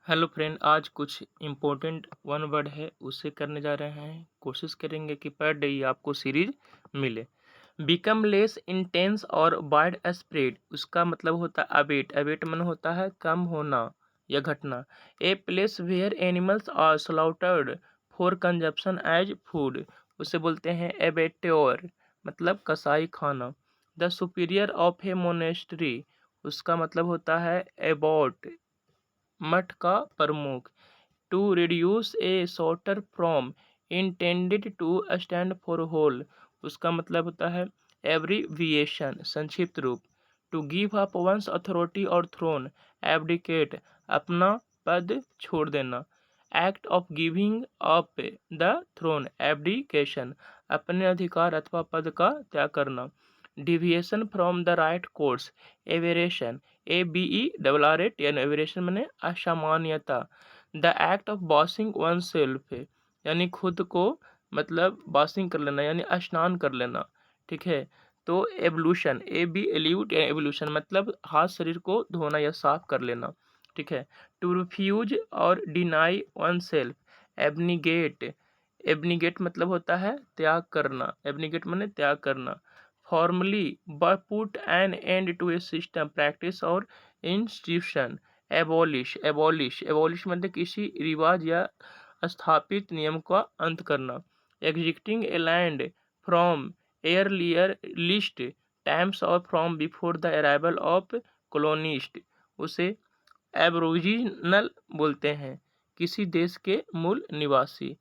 Hello friend, आज कुछ important one word है उसे करने जा रहे हैं। कोशिश करेंगे कि पर डे ये आपको सीरीज मिले। बिकम लेस इंटेंस और वाइड स्प्रेड, उसका मतलब होता है अबेट। अबेट मन होता है कम होना या घटना। A place where animals are slaughtered for consumption as food, उसे बोलते हैं एबेट्योर, मतलब कसाई खाना। The superior of a monastery, उसका मतलब होता है एबॉट, मठ का प्रमुख। To reduce a shorter from, intended to stand for whole, उसका मतलब होता है एब्रीविएशन, संक्षिप्त रूप। To give up one's authority और थ्रोन, एब्डिकेट, अपना पद छोड़ देना। Act of giving up the throne, abdication, अपने अधिकार अथवा पद का त्याग करना। Deviation from the right course, aberration, ABERRAT यानी एवेरेशन मैंने असामान्यता। The act of washing oneself, यानी खुद को मतलब वॉशिंग कर लेना यानी स्नान कर लेना। ठीक है, तो एवोल्यूशन, एल्यूट या एवोल्यूशन मतलब हाथ शरीर को धोना या साफ कर लेना। ठीक है, टू रिफ्यूज और deny oneself, abnegate, abnegate मतलब होता है त्याग करना, एबनिगेट मैंने त्याग करना। Formally put an end to a system, practice और इंस्टीट्यूशन। एबॉलिश, एबॉलिश, एबॉलिश मतलब किसी रिवाज या स्थापित नियम का अंत करना। Existing a land from earliest times और from before the arrival of colonist, उसे एबोरिजिनल बोलते हैं, किसी देश के मूल निवासी।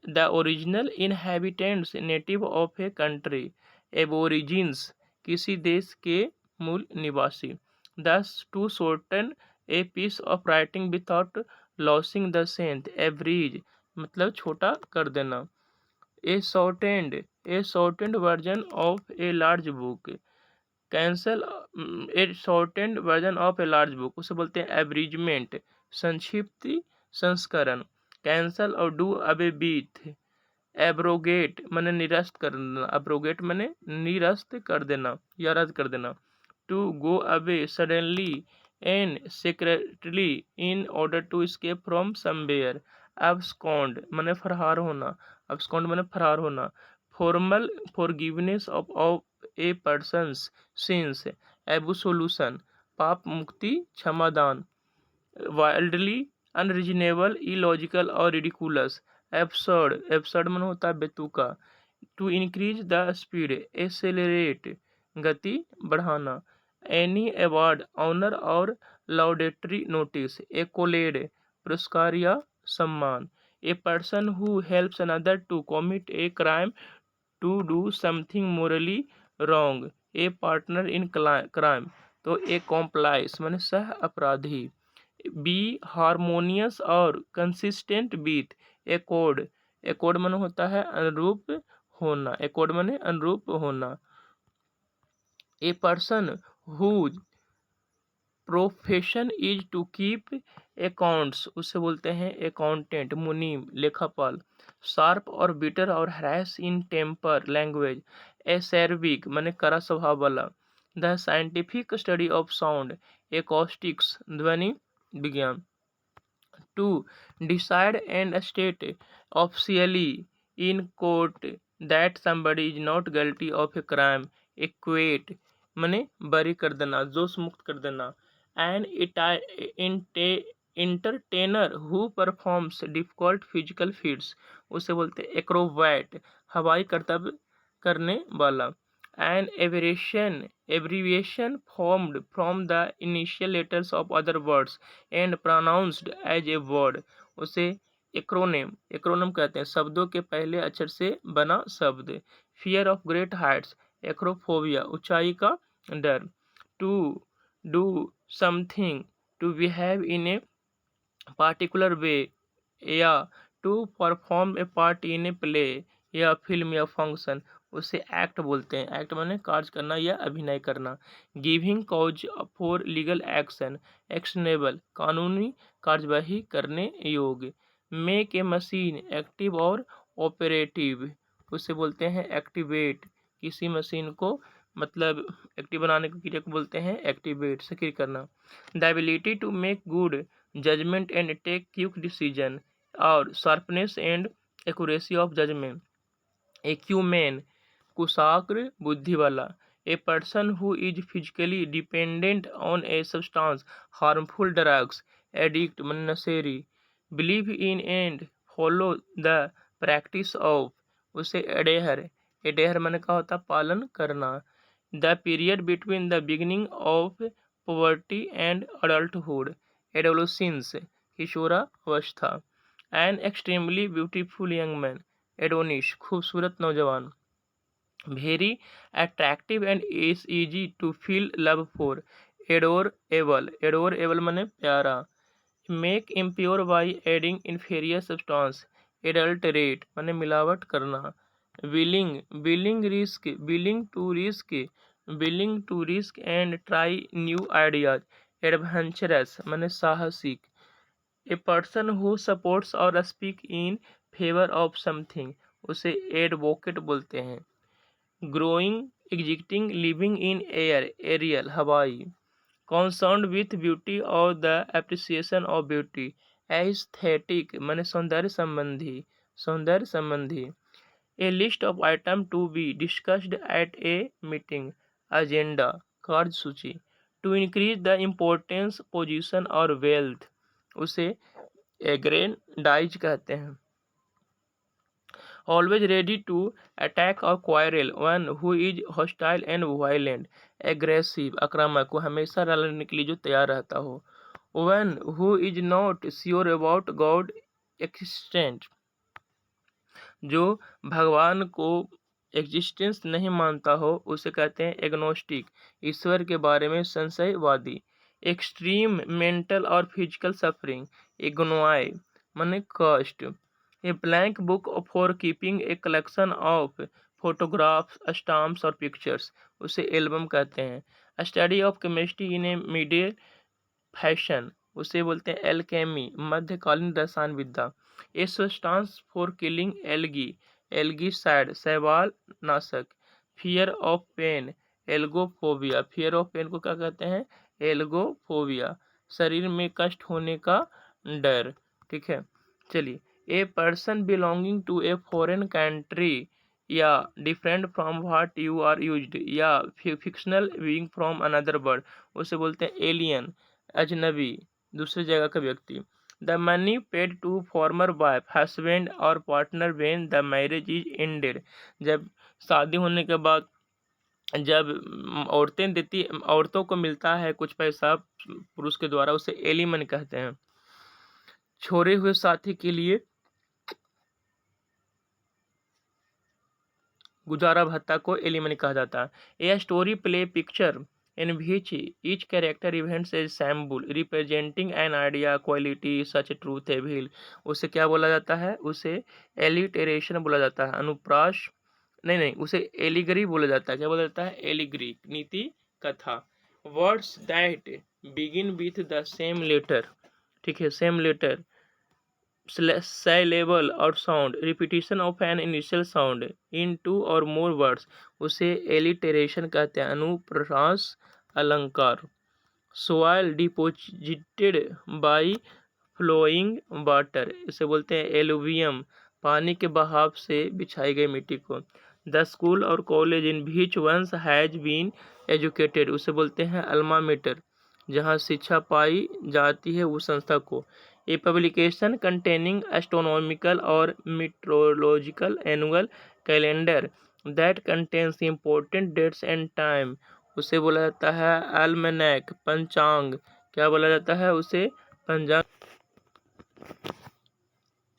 The original inhabitants native of a country, aborigines, किसी देश के मूल निवासी। दस to shorten a piece of writing without losing the sense, abridge मतलब छोटा कर देना। A shortened version of a large book, cancel, a shortened version of a large book, उसे बोलते हैं एब्रिजमेंट, संक्षिप्त संस्करण। कैंसल और डू अवे विथ, एब्रोगेट मैंने निरस्त कर देना, एब्रोगेट मैंने निरस्त कर देना या रद्द कर देना। To go away suddenly and secretly in order to escape from somewhere. abscond मैंने फरार होना, abscond मैंने फरार होना। Formal forgiveness of a person's sins, absolution, पाप मुक्ति, क्षमादान। वाइल्डली, अनरीजनेबल, इलॉजिकल और रिडिकुलस। एब्सर्ड, एब्सर्ड मन होता है बेतुका। To increase the speed, accelerate, गति बढ़ाना। एनी अवार्ड, ऑनर और लाउडेटरी नोटिस। एकोलेड, पुरस्कार या सम्मान। A person who helps another to commit a crime, to do something morally wrong. A partner in crime, तो ए कॉम्प्लाइस मैंने सह अपराधी। बी हारमोनियस और कंसिस्टेंट विथ, एकॉर्ड, एकॉर्ड मन होता है अनुरूप होना, एकॉर्ड मने अनुरूप होना। A person whose profession is to keep accounts, उसे बोलते हैं अकाउंटेंट, मुनीम, लेखापाल। शार्प और बिटर और harsh in temper, language. Acerbic मैंने कड़ा स्वभाव वाला। The scientific study of sound, acoustics, ध्वनि विज्ञान। To decide and state officially in court that somebody is not guilty of a crime, acquit मने बरी कर देना, जोश मुक्त कर देना। An entertainer who performs difficult physical feats, उसे बोलते हैं एक्रोबैट, हवाई करतब करने वाला। An abbreviation formed from the initial letters of other words and pronounced as a word, उसे एक्रोनेम, एक्रोनम कहते हैं, शब्दों के पहले अक्षर से बना शब्द। Fear of great heights, acrophobia, ऊंचाई का डर। To do something, to behave in a particular way, या to perform a part in a play या फिल्म या फंक्शन, उसे एक्ट बोलते हैं। एक्ट माने कार्य करना या अभिनय करना। Giving cause for legal action, actionable, कानूनी कार्यवाही करने योग्य। मेक ए मशीन एक्टिव और ऑपरेटिव, उसे बोलते हैं एक्टिवेट, किसी मशीन को मतलब एक्टिव बनाने की क्रिया को बोलते हैं एक्टिवेट, सक्रिय करना। The ability to make good judgement and take quick decision, और sharpness and accuracy of judgement, acumen कुशाग्र बुद्धि वाला, a person who is physically dependent on a substance, harmful drugs, addict मन नशेरी, believe in and follow the practice of, उसे adhere, adhere मन का होता पालन करना, the period between the beginning of puberty and adulthood, adolescence किशोरावस्था, an extremely beautiful young man, एडोनिश खूबसूरत नौजवान, very attractive and is easy to feel love for, adorable, adorable मने प्यारा, make impure by adding inferior substance, adulterate मने मिलावट करना, willing, willing to risk and try new ideas, adventurous मने साहसिक, a person who supports और speak in favour of something, उसे advocate बोलते हैं, growing, existing, living in air, aerial हवाई, concerned with beauty or the appreciation of beauty, aesthetic माने सौंदर्य संबंधी, a list of item to be discussed at a meeting, agenda कार्यसूची, to increase the importance, position और wealth, उसे aggrandise कहते हैं, always ready to attack or quarrel, one who is hostile and violent, aggressive आक्रामक, को हमेशा लड़ने के लिए जो तैयार रहता हो, one who is not sure about God existence, जो भगवान को एग्जिस्टेंस नहीं मानता हो उसे कहते हैं एग्नोस्टिक, ईश्वर के बारे में संशयवादी, एक्सट्रीम मेंटल और फिजिकल सफरिंग, इग्नोआई माने कष्ट, a blank book for keeping a collection of photographs, stamps और पिक्चर्स, उसे एल्बम कहते हैं, study of chemistry in a medieval fashion, उसे बोलते हैं एल्केमी, मध्यकालीन रसायन विद्या, a substance for killing algae, algicide शैवाल नाशक, fear of pain, algophobia, fear of pain को क्या कहते हैं, एल्गोफोबिया, शरीर में कष्ट होने का डर, ठीक है। चलिए, a person belonging to a foreign country या different from what you are used, या fictional being from another world, उसे बोलते हैं एलियन, अजनबी, दूसरी जगह का व्यक्ति, the money paid to former wife, husband और partner when the marriage is ended, जब शादी होने के बाद जब औरतों को मिलता है कुछ पैसा पुरुष के द्वारा, उसे एलिमन कहते हैं, छोड़े हुए साथी के लिए गुजारा भत्ता को एलिमनी कहा जाता है, यह story play picture in which each character events as symbol representing an idea quality such truth evil, उसे क्या बोला जाता है, उसे एलिटेरेशन बोला जाता है, अनुप्रास नहीं उसे एलिगरी बोला जाता है, क्या बोला जाता है, एलिगरी नीति कथा, words that begin with the same letter, ठीक है, सेम लेटर, syllable और sound, repetition of an initial sound in two और मोर वर्ड्स, उसे एलिटेरेशन कहते हैं, अनुप्रास अलंकार, soil deposited by flowing water, इसे बोलते हैं एलुवियम, पानी के बहाव से बिछाई गई मिट्टी को, द स्कूल और college in which one's has been educated, उसे बोलते हैं अल्मा मेटर, जहाँ शिक्षा पाई जाती है उस संस्था को, ए पब्लिकेशन कंटेनिंग एस्ट्रोनॉमिकल और meteorological annual calendar that contains important dates and time, उसे बोला जाता है अल्मनैक, पंचांग, क्या बोला जाता है उसे, पंचांग,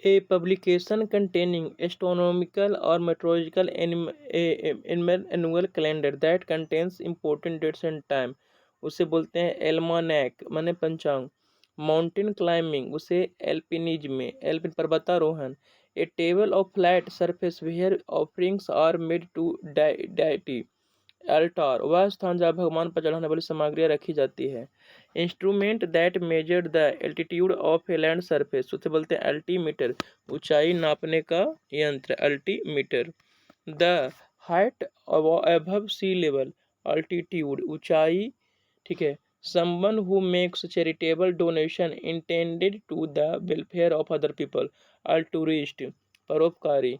ए पब्लिकेशन कंटेनिंग एस्ट्रोनॉमिकल और meteorological annual calendar that contains important dates and time, उसे बोलते हैं एल्मानैक माने पंचांग, माउंटेन क्लाइंबिंग, उसे एल्पिनिज्म, एल्पिन पर्वतारोहण, a table of flat surface where offerings are made to deity, altar, वह स्थान जहाँ भगवान पर चढ़ाने वाली सामग्रियाँ रखी जाती है, instrument that measure the altitude of a land surface, उसे बोलते हैं अल्टीमीटर, ऊंचाई नापने का यंत्र, altimeter, the height above sea level, altitude ऊंचाई, ठीक है, someone who makes charitable donation intended to the welfare of other people, altruist, परोपकारी,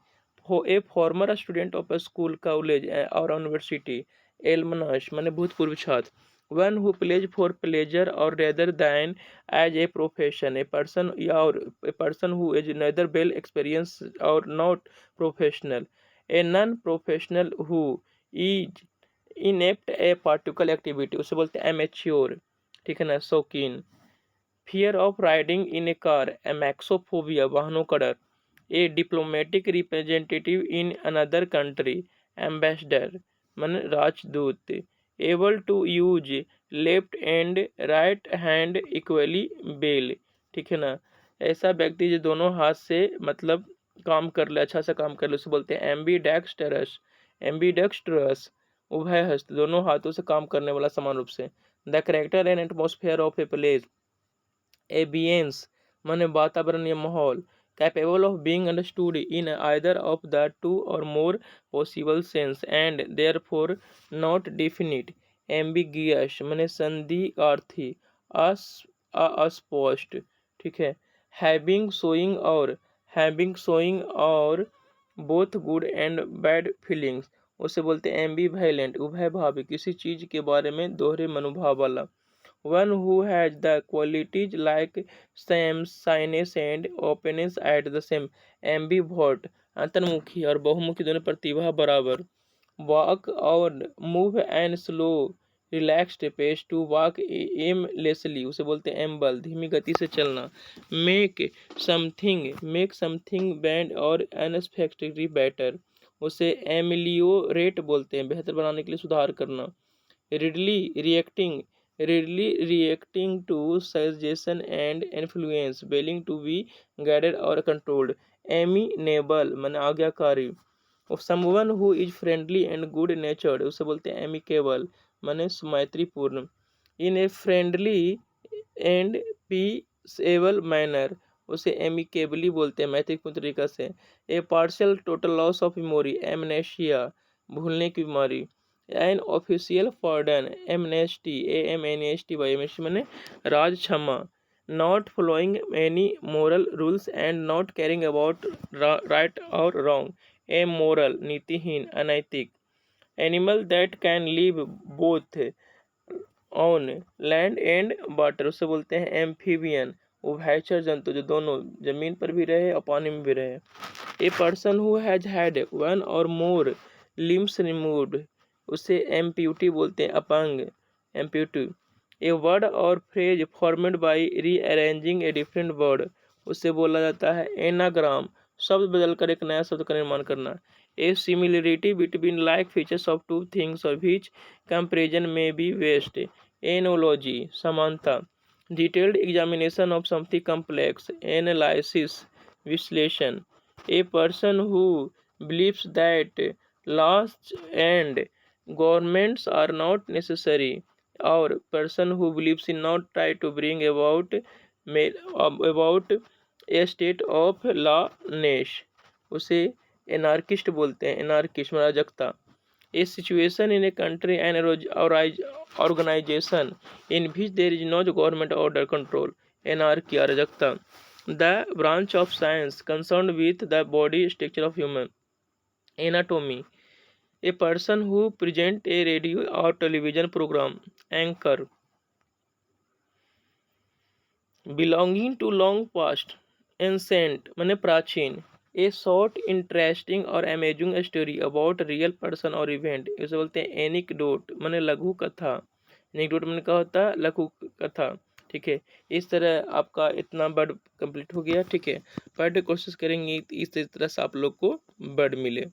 हो a former student of a school, college or university, alumnus माने भूतपूर्व छात्र, one who plays for pleasure or rather than as a profession, a person or a person who is neither well experienced or not professional, a non-professional who is inept a particular activity उसे बोलते हैं amateur, ठीक है ना, शौकीन। Fear of riding in a car, amaxophobia, वाहनों का डर। A diplomatic representative in another country, ambassador मन राजदूत। Able to use left and right hand equally, बेल, ठीक है ना, ऐसा व्यक्ति जो दोनों हाथ से मतलब काम कर ले, अच्छा सा काम कर ले, उसे बोलते हैं एम्बीडेक्स्टरस, एम्बीडेक्स्ट्रस, उभय हस्त, दोनों हाथों से काम करने वाला समान रूप से। The character and atmosphere of a place, ambience माने वातावरण या माहौल। Capable of being understood in either of the two और more possible sense and therefore not definite. Ambiguous माने संदिग्धार्थी, अस्पष्ट, ठीक है। हैविंग शोइंग और both good and bad feelings, उसे बोलते हैं एम्बीवैलेंट, उभय भावी, किसी चीज के बारे में दोहरे मनोभाव वाला। One who has the qualities like shyness and openness at the same, ambivert, अंतर्मुखी और बहुमुखी दोनों प्रतिभा बराबर। वॉक और move and slow relaxed pace, to walk aimlessly, उसे बोलते हैं एम्बल, धीमी गति से चलना। मेक समथिंग बैंड और अनएक्सपेक्टेडली बेटर, उसे एमिलियोरेट बोलते हैं, बेहतर बनाने के लिए सुधार करना। readily reacting to suggestion and influence, willing to be guided or controlled। amiable माने आज्ञाकारी। someone who is friendly and good natured, उसे बोलते हैं amicable माने मैत्रीपूर्ण। in a friendly and peaceable manner, उसे amicably बोलते हैं, मैत्रीपूर्ण तरीका से। A partial total loss of memory, amnesia, भूलने की बीमारी। An official pardon, amnesty, AMNESTY, मैंने राज क्षमा। Not following any moral rules and not caring about right और रॉन्ग, ए मोरल, नीतिहीन, अनैतिक। Animal that can live both on land and water, उसे बोलते हैं एम्फीबियन, उभयचर जंतु, जो दोनों जमीन पर भी रहे और पानी में भी रहे। A person who has had one और मोर लिम्स रिमूव्ड, उसे एम्प्यूटी बोलते हैं, अपंग, एम्प्यूटी। ए वर्ड और phrase formed by rearranging a different word, उससे बोला जाता है एनाग्राम, शब्द बदलकर एक नया शब्द का निर्माण करना। A similarity between like features of two things और विच कंपेरिजन में बी वेस्ट, एनोलॉजी, समानता। Detailed examination of something complex, analysis, विश्लेषण। A person who believes that laws and governments are not necessary, or person who believes in not try to bring about a state of lawness, उसे anarchist बोलते हैं, anarchist अराजकता। A situation in a country and organization in which there is no government order control, anarchy, अराजकता। The branch of science concerned with the body structure of human, anatomy। A person who present a radio or television program, anchor। belonging to long past, ancient माने प्राचीन। ए short interesting और amazing story about real person और event, इसे बोलते हैं anecdote माने लघु कथा। एनिकडोट माने क्या होता है, लघु कथा, ठीक है। इस तरह आपका इतना वर्ड कंप्लीट हो गया, ठीक है। पढ़ने की कोशिश करेंगे इस तरह से आप लोग को वर्ड मिले।